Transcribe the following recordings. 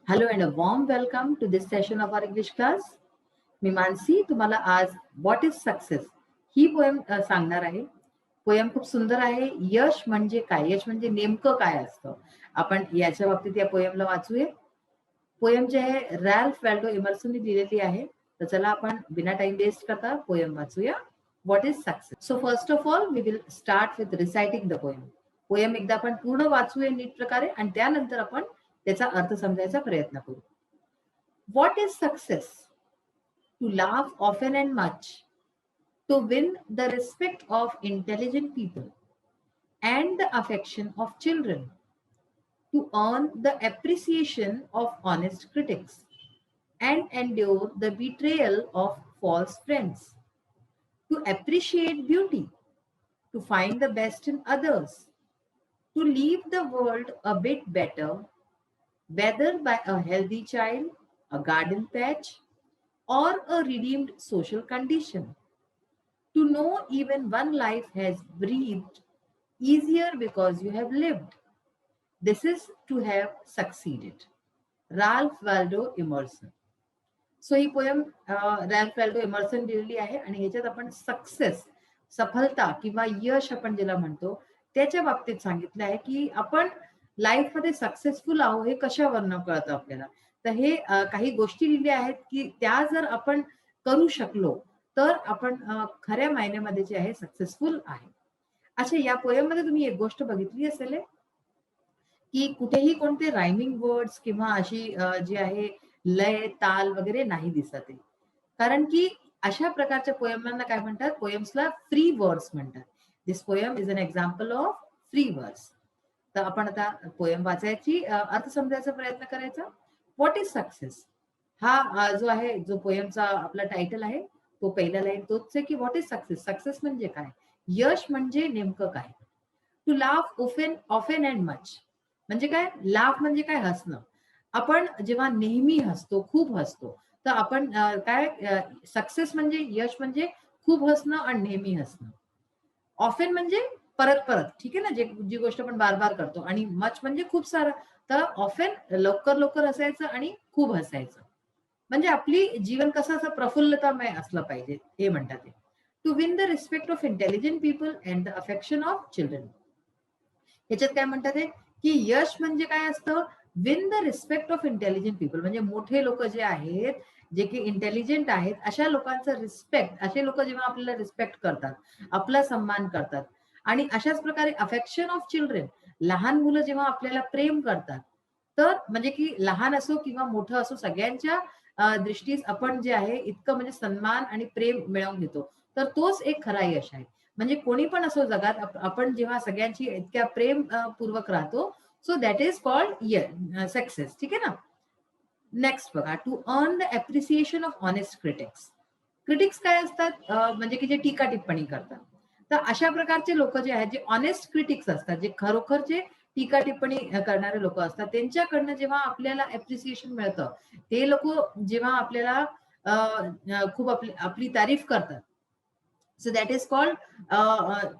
Hello and a warm welcome to this session of our English class. मी मानसी तुम्हाला आज what is success he poem सांगणार आहे. Poem खूप सुंदर आहे. यश म्हणजे काय, यश म्हणजे नेमकं काय असतं, आपण याच्या बाबतीत या पोएमला वाचूया. पोएम जे आहे रॅल्फ वॅल्डो इमर्सनने दिलेली आहे. तर चला आपण बिना टाइम वेस्ट करता पोएम वाचूया. What is success. So first of all we will start with reciting the poem. Poem एकदा आपण पूर्ण वाचूया नीट प्रकारे आणि त्यानंतर आपण त्याचा अर्थ समजायचा प्रयत्न करू. What is success? To laugh often and much, to win the respect of intelligent people and the affection of children, to earn the appreciation of honest critics and endure the betrayal of false friends, to appreciate beauty, to find the best in others, to leave the world a bit better, whether by a healthy child, a garden patch, or a redeemed social condition. To know even one life has breathed easier because you have lived. This is to have succeeded. Ralph Waldo Emerson. So ही poem Ralph Waldo Emerson दिलेली आहे आणि ह्याच्यात आपण success, सफलता किंवा यश आपण ज्याला म्हणतो त्याच्या बाबतीत सांगितलं आहे की आपण लाईफमध्ये सक्सेसफुल आहोत हे कशावरनं कळतं आपल्याला. तर हे काही गोष्टी लिहिल्या आहेत की त्या जर आपण करू शकलो तर आपण खऱ्या मायन्यामध्ये जे आहे सक्सेसफुल आहे. अच्छा, या पोएम मध्ये तुम्ही एक गोष्ट बघितली असेल की कुठेही कोणते रायमिंग वर्ड्स किंवा अशी जी आहे लय ताल वगैरे नाही दिसत आहे. कारण की अशा प्रकारच्या पोएमांना काय म्हणतात, पोएम्सला फ्री वर्ड्स म्हणतात. This poem is an example of free words. तर आपण आता पोएम वाचायची, अर्थ समजायचा प्रयत्न करायचा. व्हॉट इज सक्सेस हा जो आहे, जो पोएमचा आपला टायटल आहे तो पहिला लाईन तोच आहे की व्हॉट इज सक्सेस. सक्सेस म्हणजे काय, यश म्हणजे नेमकं काय. To laugh often often and much म्हणजे काय, लाफ म्हणजे काय, हसणं. आपण जेव्हा नेहमी हसतो, खूप हसतो, तर आपण काय, सक्सेस म्हणजे यश म्हणजे खूप हसणं आणि नेहमी हसणं. ऑफेन म्हणजे परत परत, ठीक आहे ना, जी गोष्ट आपण बार बार करतो. आणि मच म्हणजे खूप सारं. तर ऑफेन लवकर लवकर हसायचं आणि खूप हसायचं. म्हणजे आपली जीवन कसं असं प्रफुल्लतामय असलं पाहिजे हे म्हणतात ते. To win the respect of intelligent people and the affection of children. ह्याच्यात काय म्हणतात ते की यश म्हणजे काय असतं, win the respect of intelligent people म्हणजे मोठे लोक जे आहेत, जे की इंटेलिजंट आहेत, अशा लोकांचं रिस्पेक्ट, असे लोक जेव्हा आपल्याला रिस्पेक्ट करतात, आपला सन्मान करतात. आणि अशाच प्रकारे अफेक्शन ऑफ चिल्ड्रन, लहान मुलं जेव्हा आपल्याला प्रेम करतात, तर म्हणजे की लहान असो किंवा मोठं असो सगळ्यांच्या दृष्टीस आपण जे आहे इतकं म्हणजे सन्मान आणि प्रेम मिळवून घेतो, तर तोच एक खरा यश आहे. म्हणजे कोणी पण असो जगात आपण जेव्हा सगळ्यांची इतक्या प्रेम पूर्वक राहतो, so that is called success. ठीक आहे ना. नेक्स्ट बघा, to earn the appreciation of honest critics. Critics काय असतात, म्हणजे की जे टीका टिप्पणी करतात. तर अशा प्रकारचे लोक जे आहेत, जे ऑनेस्ट क्रिटिक्स असतात, जे खरोखरचे टीका टिप्पणी करणारे लोक असतात, त्यांच्याकडनं जेव्हा आपल्याला अप्रिसिएशन मिळतं, ते लोक जेव्हा आपल्याला खूप आपली तारीफ करतात, सो दॅट इज कॉल्ड,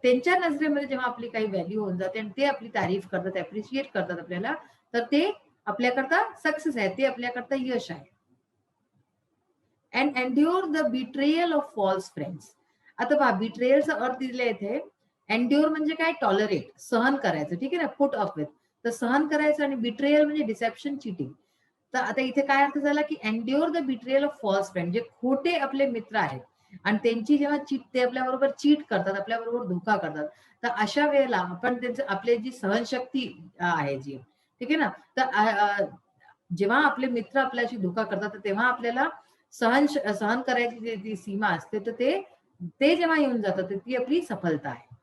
त्यांच्या नजरेमध्ये जेव्हा आपली काही व्हॅल्यू होऊन जाते आणि ते आपली तारीफ करतात, अप्रिशिएट करतात आपल्याला, तर ते आपल्याकरता सक्सेस आहे, ते आपल्याकरता यश आहे. And endure the betrayal of false friends. आता पहा, बिट्रेयलचा अर्थ दिले इथे. एन्ड्युअर म्हणजे काय, टॉलरेट, सहन करायचं, ठीक आहे ना, पुट अप विथ. तर सहन करायचं. आणि बिट्रेयल म्हणजे डिसेप्शन, चिटिंग. तर आता इथे काय अर्थ झाला की endure the betrayal of false friend, जे खोटे आपले मित्र आहेत आणि त्यांची जेव्हा ते आपल्याबरोबर चीट करतात, आपल्याबरोबर धोका करतात, तर अशा वेळेला आपण त्यांचं, आपली जी सहनशक्ती आहे जी, ठीक आहे ना, तर जेव्हा आपले मित्र आपल्याशी धोका करतात, तर तेव्हा आपल्याला सहन करायची जी सीमा असते, तर ते ते जेव्हा येऊन जातं, तर ती आपली सफलता आहे.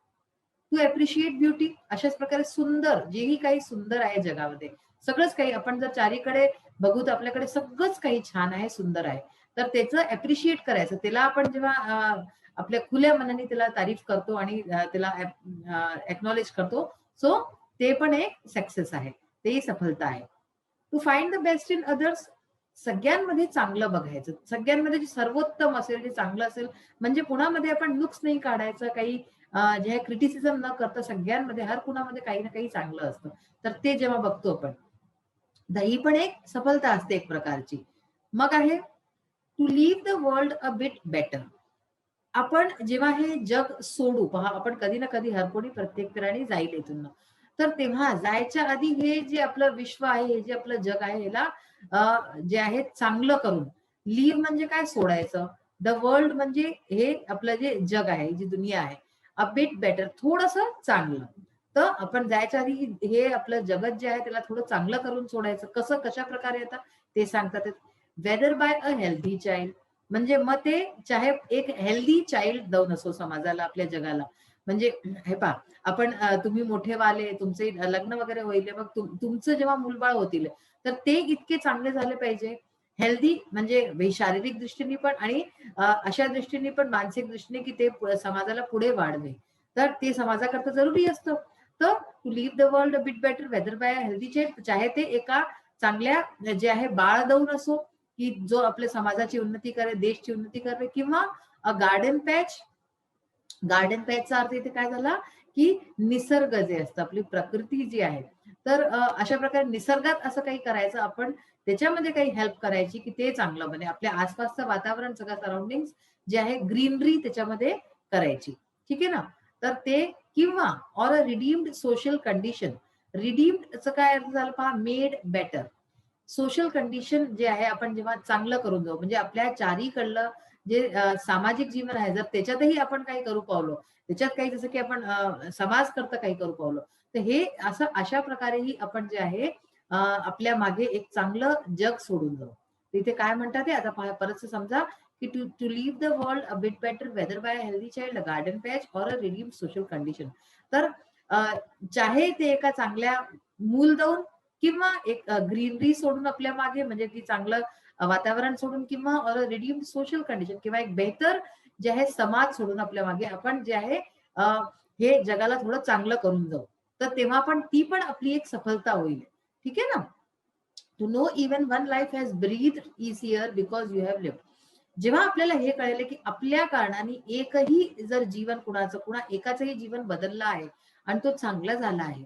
टू अप्रिशिएट ब्युटी, अशाच प्रकारे सुंदर, जेही काही सुंदर आहे जगामध्ये, सगळंच काही आपण जर चारीकडे बघू तर आपल्याकडे सगळंच काही छान आहे, सुंदर आहे. तर त्याचं अप्रिशिएट करायचं. त्याला आपण जेव्हा आपल्या खुल्या मनाने त्याला तारीफ करतो आणि त्याला एक्नॉलेज करतो, सो ते पण एक सक्सेस आहे, तेही सफलता आहे. To find the best in others, सगळ्यांमध्ये चांगलं बघायचं, सगळ्यांमध्ये जे सर्वोत्तम असेल, जे चांगलं असेल, म्हणजे कुणामध्ये आपण नुक्स नाही काढायचं, काही जे क्रिटिसिझम न करता सगळ्यांमध्ये, हर कुणामध्ये काही ना काही चांगलं असतं, तर ते जेव्हा बघतो आपण. ही पण एक सफलता असते एक प्रकारची. मग आहे to leave the world a bit better. आपण जेव्हा हे जग सोडू, पहा आपण कधी ना कधी हर कोणी प्रत्येक प्राणी जाईल इथून. तर तेव्हा जायच्या आधी हे जे आपलं विश्व आहे, हे जे आपलं जग आहे, याला जे आहे चांगलं करून, लिव्ह म्हणजे काय सोडायचं, द वर्ल्ड म्हणजे हे आपलं जे जग आहे, जी दुनिया आहे, अ बिट बेटर थोडस चांगलं. तर आपण जायच्या आधी हे आपलं जगत जे आहे त्याला थोडं चांगलं करून सोडायचं. कसं, कशा प्रकारे आता ते सांगतात. Weather by a healthy child, म्हणजे मग ते चाहे एक हेल्दी चाइल्ड देऊन असो समाजाला, आपल्या जगाला. म्हणजे हे पहा, आपण तुम्ही मोठे वाले, तुमचे लग्न वगैरे होईल, मग तुमचं जेव्हा मूलबाळ होतील, तर ते इतके चांगले झाले पाहिजे. हेल्दी म्हणजे शारीरिक दृष्टीने पण आणि अशा दृष्टीने पण, मानसिक दृष्टीने, की ते समाजाला पुढे वाढवे. तर ते समाजाकरता जरुरी असतं. तर to leave the world a bit better whether by healthy child, चाहे ते एका चांगल्या जे आहे बाळ देऊन असो, की जो आपल्या समाजाची उन्नती करेल, देशची उन्नती करेल, किंवा गार्डन पॅच. गार्डन पॅचचा अर्थ इथे काय झाला, की निसर्ग जे असतं, आपली प्रकृती जी आहे, तर अशा प्रकारे निसर्गात असं काही करायचं आपण, त्याच्यामध्ये काही हेल्प करायची, की ते चांगलं बने. आपल्या आसपासचं वातावरण, सगळं सराउंडिंग जे आहे, ग्रीनरी त्याच्यामध्ये करायची. ठीक आहे ना? तर ते, किंवा or a redeemed social condition. रिडीम्डचं काय अर्थ झालं पहा, मेड बेटर. सोशल कंडिशन जे आहे, आपण जेव्हा चांगलं करून जाऊ, म्हणजे आपल्या चारीकडलं जे सामाजिक जीवन आहे, जर त्याच्यातही आपण काही करू पावलो, त्याच्यात काही जसं की आपण समाज करता काही करू पावलो, तर हे असं अशा प्रकारेही आपण जे आहे आपल्या मागे एक चांगलं जग सोडून जाऊ. तिथे काय म्हणतात ते आता पहा, परत समजा, की to to leave the world a bit better whether by a healthy child, a garden patch or a redeem social condition. तर अ, चाहे ते एका चांगल्या मूल देऊन, किंवा एक ग्रीनरी सोडून आपल्या मागे, म्हणजे की चांगलं वातावरण सोडून, किंवा रिडीम सोशल कंडिशन, किंवा एक बेहतर जे आहे समाज सोडून आपल्या मागे आपण जे आहे अ, हे जगाला थोडं चांगलं करून जाऊ. तर तेव्हा पण ती पण आपली एक सफलता होईल. ठीक आहे ना? To know even one life has breathe easier because you have lived. जेव्हा आपल्याला हे कळेल, की आपल्या कारणाने एकही जर जीवन कुणाचं, कुणा एकाचंही जीवन बदललं आहे आणि तो चांगला झाला आहे.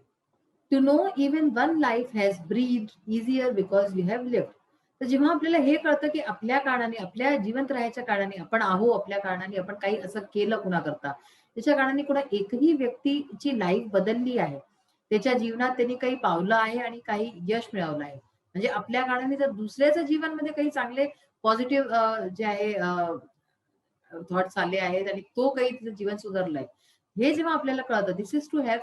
To know even one life has breathe easier because you have lived. तर जेव्हा आपल्याला हे कळतं, की आपल्या कारणाने, आपल्या जिवंत राहायच्या कारणाने आपण आहो, आपल्या कारणाने आपण काही असं केलं कुणाकरता, त्याच्या कारणाने कुणा एकही व्यक्तीची लाईफ बदलली आहे, त्याच्या जीवनात त्यांनी काही पावलं आहे आणि काही यश मिळवलं आहे. म्हणजे आपल्या कारणाने जर दुसऱ्याच्या जीवनमध्ये काही चांगले पॉझिटिव्ह जे आहे थॉट्स आले आहेत आणि तो काही तिचं जीवन सुधारलंय. हे जेव्हा आपल्याला कळतं, दिस इज टू हॅव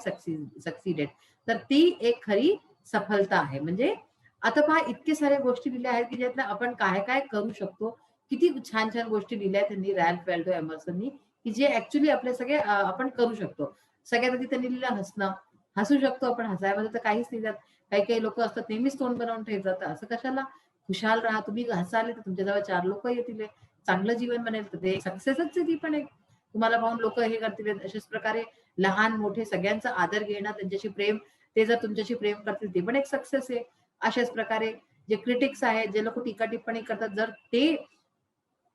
सक्सीडेड, तर ती एक खरी सफलता आहे. म्हणजे आता पहा, इतके साऱ्या गोष्टी लिहिल्या आहेत, की ज्यातनं आपण काय-काय करू शकतो. किती छान-छान गोष्टी लिहिल्या आहेत त्यांनी, रॅल्फ वॉल्डो एमर्सननी, की जे ॲक्चुअली आपले सगळे आपण करू शकतो. सगळ्यात आधी त्यांनी लिहिलं हसणं. हसू शकतो आपण, हसायमध्ये तर काहीच नाही त्यात. काही-काही लोकं असतात नेहमीच तोंड बनवून ठेवतात. असं कशाला? खुशाल राहा. तुम्ही हसाले तर तुमच्याजवळ 4 लोकं येतील. चांगलं जीवन बनेल, तर ते सक्सेसच आहे ती पण एक. तुम्हाला पाहून लोक हे करतील. अशाच प्रकारे लहान मोठे सगळ्यांचा आदर घेणं, त्यांच्याशी प्रेम, ते जर तुमच्याशी प्रेम करतील, ते पण एक सक्सेस आहे. अशाच प्रकारे जे क्रिटिक्स आहेत, जे लोक टीका टिप्पणी करतात, जर ते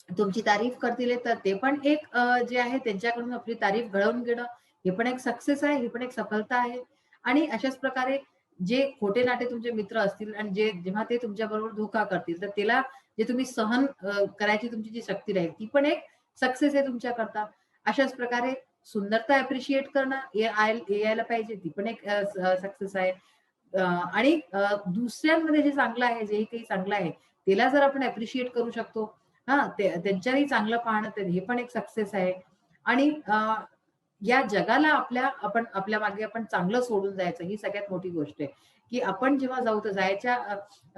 तुमची तारीफ करतील, तर ते पण एक जे आहे त्यांच्याकडून आपली तारीफ घडवून घेणं, हे पण एक सक्सेस आहे, ही पण एक सफलता आहे. आणि अशाच प्रकारे जे खोटे नाटे तुमचे मित्र असतील आणि जे जेव्हा ते तुमच्याबरोबर धोका करतील, तर त्याला जे तुम्ही सहन करायची तुमची जी शक्ती राहील, ती पण एक सक्सेस आहे तुमच्याकरता. अशाच प्रकारे सुंदरता अप्रिशिएट करणं हे यायला पाहिजे, ती पण एक सक्सेस आहे. आणि दुसऱ्यांमध्ये जे चांगलं आहे, जेही काही चांगलं आहे, त्याला जर आपण अप्रिशिएट करू शकतो, हां, त्यांच्याही चांगलं पाहणं, तर हे पण एक सक्सेस आहे. आणि या जगाला आपण आपल्या मागे आपण चांगलं सोडून जायचं, ही सगळ्यात मोठी गोष्ट आहे. की आपण जेव्हा जाऊ, तर जायच्या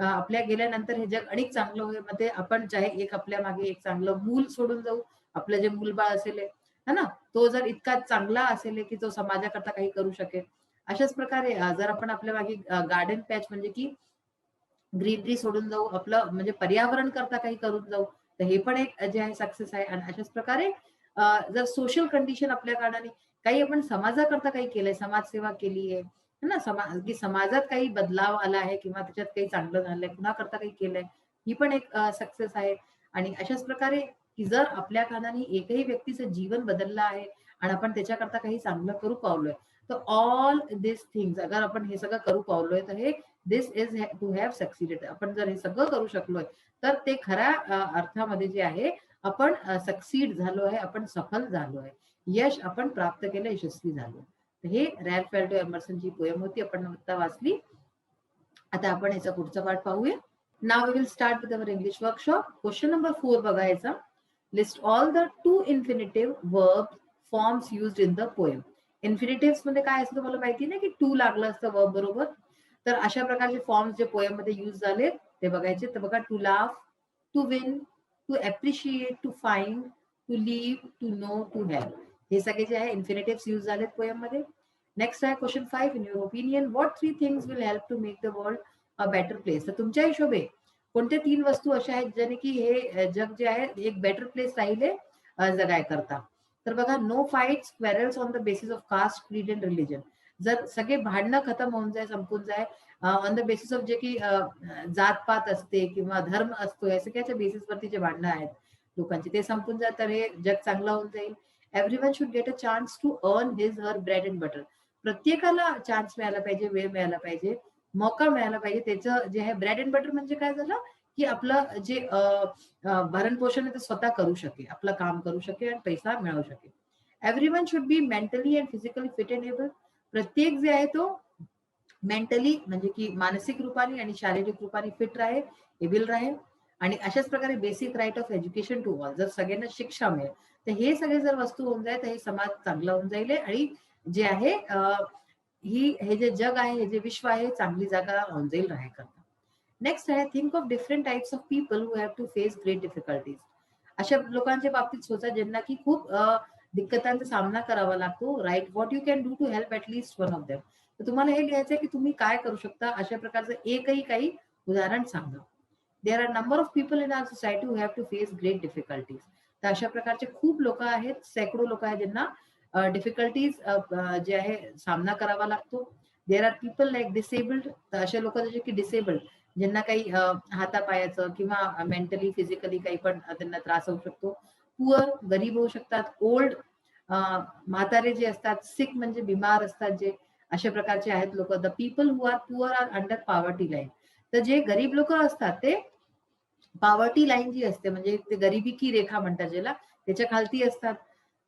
आपल्या गेल्यानंतर हे जग अनेक चांगलं होईल. मग ते आपण चाहे एक आपल्या मागे एक चांगलं मूल सोडून जाऊ. आपलं जे मूलबाळ असेल है ना? तो जर इतका चांगला असेल, की तो समाजाकरता काही करू शकेल. अशाच प्रकारे जर आपण आपल्या मागे गार्डन पॅच म्हणजे की ग्रीनरी सोडून जाऊ, आपलं म्हणजे पर्यावरण करता काही करून जाऊ, तर हे पण एक जे आहे सक्सेस आहे. आणि अशाच प्रकारे जर सोशल कंडिशन आपल्या कारणाने काही आपण समाजाकरता काही केलंय, समाजसेवा केली आहे, है ना? की समाजात काही बदलाव आला आहे किंवा त्याच्यात काही चांगलं झालंय, कुणाकरता काही केलंय, ही पण एक सक्सेस आहे. आणि अशाच प्रकारे, की जर आपल्या कारणाने एकही व्यक्तीचं जीवन बदललं आहे आणि आपण त्याच्याकरता काही चांगलं करू पावलोय, तर ऑल दिस थिंग्स अगर आपण हे सगळं करू पावलोय, तर हे दिस इज टू हॅव सक्सिडेड. आपण जर हे सगळं करू शकलोय तर ते खऱ्या अर्थामध्ये जे आहे आपण सक्सीड झालो आहे, आपण सफल झालो आहे, यश आपण प्राप्त केलं, यशस्वी झालो. हे रॅल्फ वॉल्डो एमर्सनची पोयम होती, आपण आता वाचली. आता आपण याचा पुढचा पार्ट पाहूया. Now we will start with our English workshop. Question number 4 बघायचा. List all the to infinitive verb forms used in the poem. Infinitive मध्ये काय असतं तुम्हाला माहिती नाही की टू लागलं असतं वर्ब बरोबर. तर अशा प्रकारचे फॉर्म्स जे पोएम मध्ये युज झाले ते बघायचे. तर बघा, to laugh, to win, to appreciate, to find, to leave, to know, to have. हे सगळे जे आहे इन्फिनिटिव्ह युज झालेत पोएम मध्ये. नेक्स्ट आहे question 5. In your opinion what 3 things will help to make the world a better place. तर तुमच्या हिशोबे कोणत्या 3 वस्तू अशा आहेत ज्याने की हे जग जे आहे एक बेटर प्लेस राहिले जगाय करता. तर बघा, no fights quarrels on the basis of caste, creed and religion. जर सगळे भांडणं खतम होऊन जाय, संपून जाय ऑन द बेसिस ऑफ जे की जातपात असते किंवा धर्म असतो, या सगळ्याच्या बेसिसवरती जे भांडणं आहेत लोकांचे ते संपून जात, तर हे जग चांगलं होऊन जाईल. Everyone should get a chance to earn his her bread and butter. प्रत्येकाला चान्स मिळाला पाहिजे, वेळ मिळाला पाहिजे, मौका मिळाला पाहिजे. त्याचं जे आहे ब्रेड अँड बटर म्हणजे काय झालं की आपलं जे भरण पोषण आहे ते स्वतः करू शके, आपलं काम करू शके आणि पैसा मिळवू शके. Everyone should be mentally and physically fit and able. प्रत्येक जे आहे तो मेंटली म्हणजे की मानसिक रूपाने आणि शारीरिक रूपाने फिट राहे, एबल राहे. आणि अशाच प्रकारे basic right of education to all. जर सगळ्यांना शिक्षा मिळेल तर हे सगळे जर वस्तू होऊन जाईल तर हे समाज चांगला होऊन जाईल आणि जे आहे हे जे जग आहे, हे जे विश्व आहे, चांगली जागा होऊन जाईल राहायकरता. नेक्स्ट आहे, think of different types of people who have to face great difficulties. अशा लोकांच्या बाबतीत सोचा ज्यांना की खूप दिक्कतांचा सामना करावा लागतो. Right what you can do to help at least one of them. तर तुम्हाला हे लिहायचं की तुम्ही काय करू शकता, अशा प्रकारचं एकही काही उदाहरण सांगा. There are number of people in our society who have to face great difficulties. तर अशा प्रकारचे खूप लोक आहेत, सैकड़ो लोक आहेत ज्यांना डिफिकल्टीज जे आहे सामना करावा लागतो. There are people like disabled. तर अशा लोक जसे की डिसेबल्ड, ज्यांना काही हातापायाचं किंवा मेंटली फिजिकली काही पण त्यांना त्रास होऊ शकतो. पुअर, गरीब होऊ शकतात. ओल्ड, म्हातारे जे असतात. सिक म्हणजे बिमार असतात जे, अशा प्रकारचे आहेत लोक. The people who are poor are under poverty line. तर जे गरीब लोक असतात ते पॉवर्टी लाईन जी असते म्हणजे ते गरिबी की रेखा म्हणतात ज्याला, त्याच्या खालती असतात.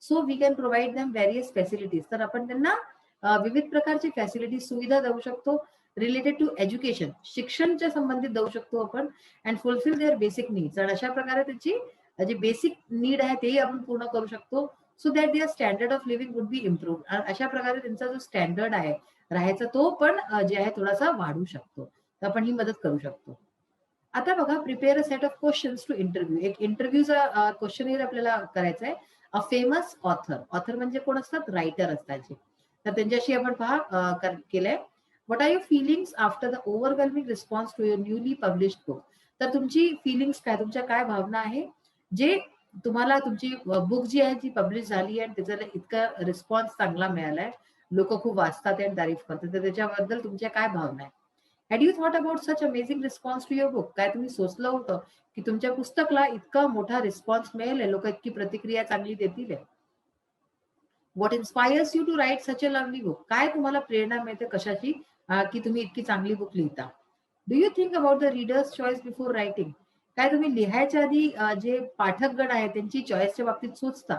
So we can provide them various facilities. तर आपण त्यांना विविध प्रकारची फॅसिलिटी सुविधा देऊ शकतो. रिलेटेड टू एज्युकेशन, शिक्षणच्या संबंधित देऊ शकतो आपण. And fulfil their basic needs. आणि अशा प्रकारे त्याची जी बेसिक नीड आहे तेही आपण पूर्ण करू शकतो. So that their standard of living would be improve. आणि अशा प्रकारे त्यांचा जो स्टँडर्ड आहे राहायचा तो पण जे आहे थोडासा वाढू शकतो. तर आपण ही मदत करू शकतो. आता बघा, prepare a set of questions to interview. एक इंटरव्ह्यूचा क्वेश्चन आपल्याला करायचा आहे. A famous author. ऑथर म्हणजे कोण असतात, रायटर असतात जे. तर त्यांच्याशी आपण केलंय. What are your feelings after the overwhelming response to your newly published book. तर तुमची फिलिंग्स काय, तुमच्या काय भावना आहे जे तुम्हाला तुमची बुक जी आहे ती पब्लिश झाली आणि त्याचा इतका रिस्पॉन्स चांगला मिळालाय, लोक खूप वाचतात आणि तारीफ करतात, तर त्याच्याबद्दल तुमच्या काय भावना आहे. Had you thought about such amazing response to your book. काय तुम्ही सोचलं होतं की तुमच्या पुस्तकला इतका मोठा रिस्पॉन्स मिळेल, लोक इतकी प्रतिक्रिया चांगली देतील. What inspires you to write such a lovely book. काय तुम्हाला प्रेरणा मिळते कशाची की तुम्ही इतकी चांगली बुक लिहिता. Do you think about the readers choice before writing. काय तुम्ही लिहायच्या आधी जे पाठकगण आहे त्यांची चॉईसच्या बाबतीत सोचता.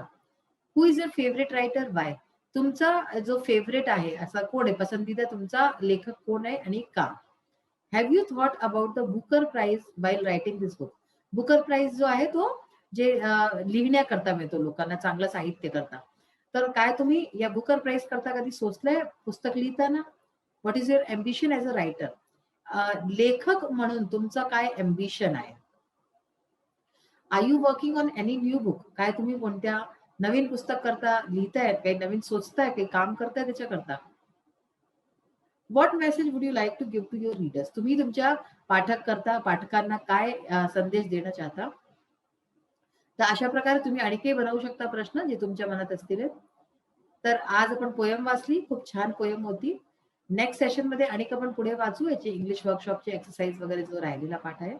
Who is your favourite writer, why. तुमचा जो फेवरेट आहे असा कोण आहे, पसंतीदा तुमचा लेखक कोण आहे आणि का. Have you thought about the Booker prize while writing this book. Booker prize जो आहे तो जे लिहिण्याकरता मिळतो लोकांना, चांगलं साहित्य करता. तर काय तुम्ही या बुकर प्राइज करता कधी सोचलंय पुस्तक लिहिताना. What is your ambition as a writer. लेखक म्हणून तुमचं काय एम्बिशन आहे. Are you working on any new book. काय तुम्ही कोणत्या नवीन पुस्तक करता, लिहिताय, काही नवीन सोचताय, काही काम करताय त्याच्याकरता. What message would you like to give to your readers. तुम्ही तुमच्या पाठकांना काय संदेश देणं चाहता. तर अशा प्रकारे तुम्ही आणखी बनवू शकता प्रश्न जे तुमच्या मनात असतील. तर आज आपण पोयम वाचली, खूप छान पोयम होती. नेक्स्ट सेशन मध्ये अनेक आपण पुढे वाचू याचे इंग्लिश वर्कशॉपचे एक्सरसाइज वगैरे जो राहिलेला पाठ आहे.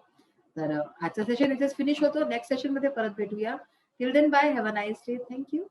तर आजचा सेशन इथेच फिनिश होतो. नेक्स्ट सेशन मध्ये परत भेटूया. Till then bye, have a nice day. Thank you.